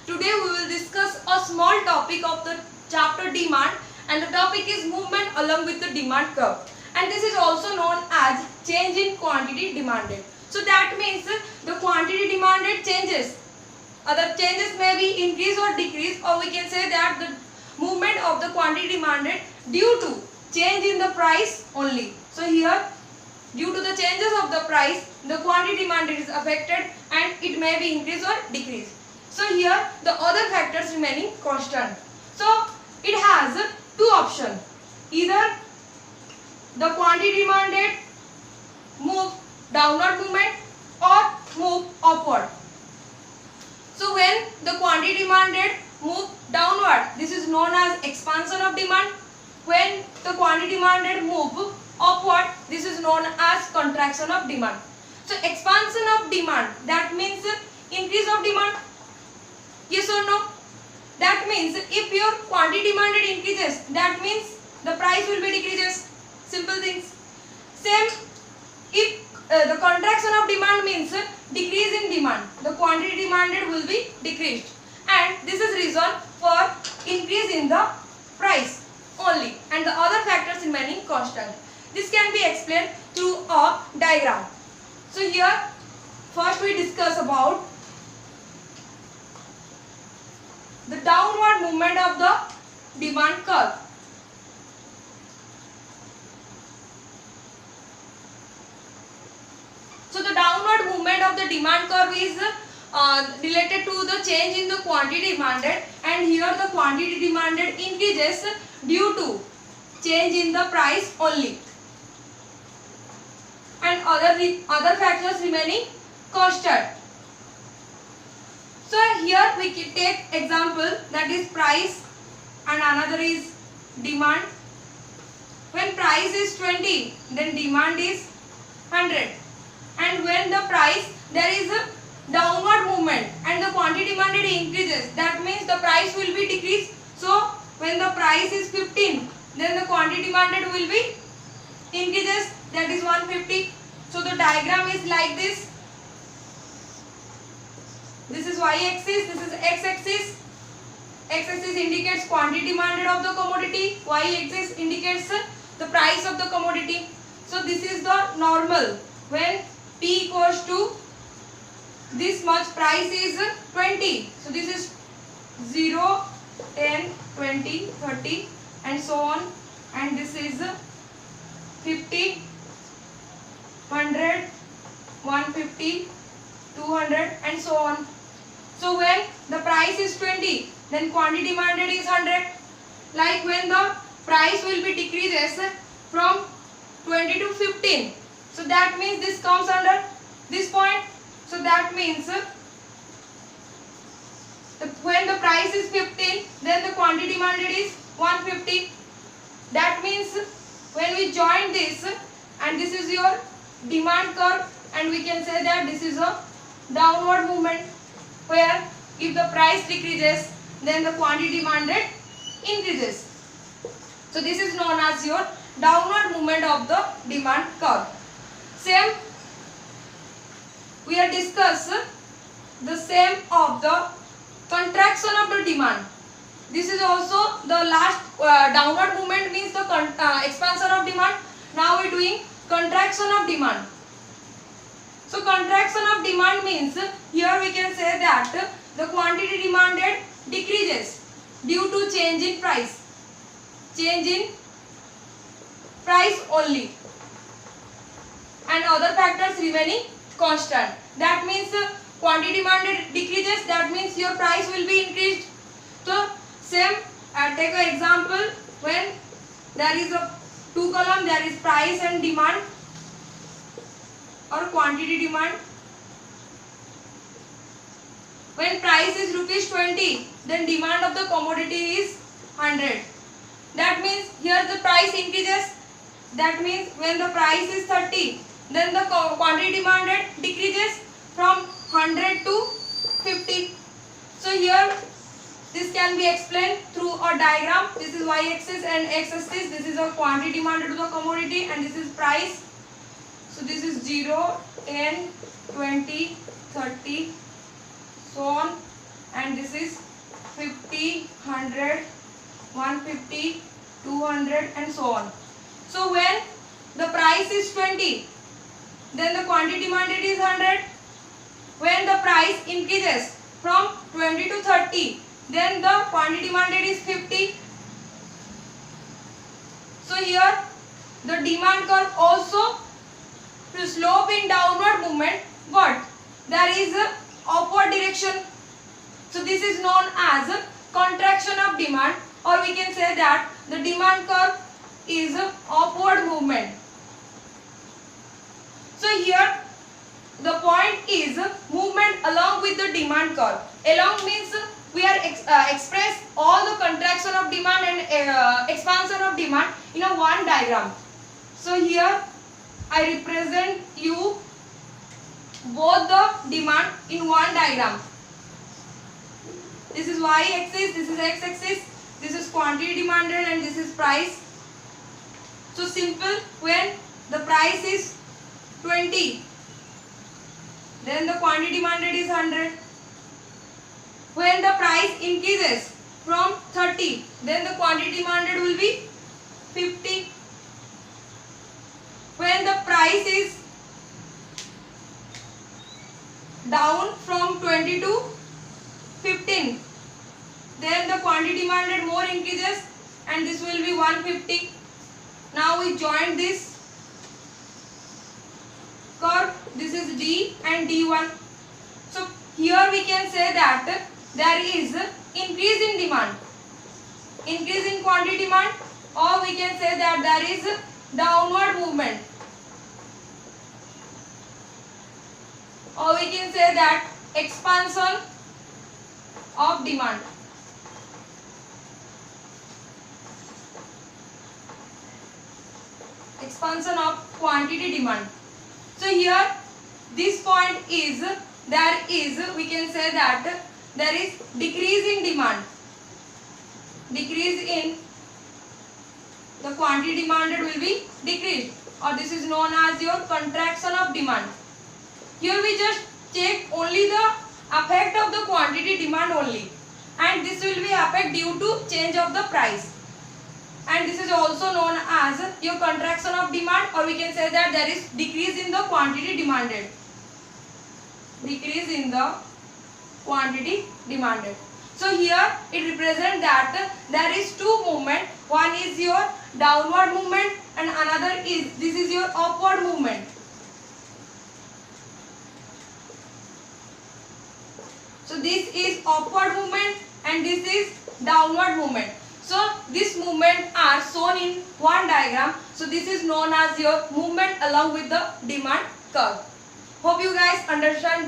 Today we will discuss a small topic of the chapter demand, and the topic is movement along with the demand curve, and this is also known as change in quantity demanded. So that means the quantity demanded changes. Other changes may be increase or decrease, or we can say that the movement of the quantity demanded due to change in the price only. So here, due to the changes of the price, the quantity demanded is affected and it may be increase or decrease. So here the other factors remaining constant. So it has two options. Either the quantity demanded move downward movement or move upward. So when the quantity demanded move downward, this is known as expansion of demand. When the quantity demanded move upward, this is known as contraction of demand. So expansion of demand, that means increase of demand. Yes or no? That means if your quantity demanded increases, that means the price will be decreases. Simple things. Same if the contraction of demand means decrease in demand, the quantity demanded will be decreased, and this is reason for increase in the price only, and the other factors remaining constant. This can be explained through a diagram. So here first we discuss about the downward movement of the demand curve. So the downward movement of the demand curve is related to the change in the quantity demanded, and here the quantity demanded increases due to change in the price only, and other factors remaining constant. So here we can take example, that is price and another is demand. When price is 20, then demand is 100, and when the price there is a downward movement and the quantity demanded increases, that means the price will be decreased. So when the price is 15, then the quantity demanded will be increases, that is 150. So the diagram is like this. This is y-axis, this is x-axis. X-axis indicates quantity demanded of the commodity, y-axis indicates the price of the commodity. So this is the normal. When P equals to this much, price is 20. So this is 0, 10, 20, 30 and so on, and this is 50, 100, 150, 200 and so on. So when the price is 20, then quantity demanded is 100. Like when the price will be decreases from 20 to 15. So that means this comes under this point. So that means when the price is 15, then the quantity demanded is 150. That means when we join this, and this is your demand curve, and we can say that this is a downward movement, where if the price decreases, then the quantity demanded increases. So this is known as your downward movement of the demand curve. Same, we have discussed the same of the contraction of the demand. This is also the last downward movement means the expansion of demand. Now we are doing contraction of demand. So contraction of demand means here we can say that the quantity demanded decreases due to change in price. Change in price only, and other factors remaining constant. That means quantity demanded decreases, that means your price will be increased. So same, take an example. When there is a two column, there is price and demand or quantity demand. When price is rupees 20, then demand of the commodity is 100. That means here the price increases. That means when the price is 30, then the quantity demanded decreases from 100 to 50. So here this can be explained through a diagram. This is y-axis and x-axis. This is a quantity demanded to the commodity, and this is price. So this is 0, 10, 20, 30, so on, and this is 200 and so on. So when the price is 20, then the quantity demanded is 100. When the price increases from 20 to 30, then the quantity demanded is 50. So here the demand curve also to slope in downward movement, but there is a upward direction. So this is known as a contraction of demand, or we can say that the demand curve is a upward movement. So here the point is movement along with the demand curve. Along means we are express all the contraction of demand and expansion of demand in a one diagram. So here I represent you both the demand in one diagram. This is y-axis, this is x-axis, this is quantity demanded and this is price. So simple, when the price is 20, then the quantity demanded is 100. When the price increases from 30, then the quantity demanded will be 50. When the price is down from 20 to 15, then the quantity demanded more increases and this will be 150. Now we join this curve. This is D and D1. So here we can say that there is increase in demand, increase in quantity demand, or we can say that there is downward movement, or we can say that expansion of demand. Expansion of quantity demand. So here this point is there is, we can say that there is decrease in demand, decrease in the quantity demanded will be decreased, or this is known as your contraction of demand. Here we just check only the effect of the quantity demand only, and this will be effect due to change of the price, and this is also known as your contraction of demand, or we can say that there is decrease in the quantity demanded, decrease in the quantity demanded. So here it represents that there is two movement, one is your downward movement and another is, this is your upward movement. So this is upward movement and this is downward movement. So this movement are shown in one diagram. So this is known as your movement along with the demand curve. Hope you guys understand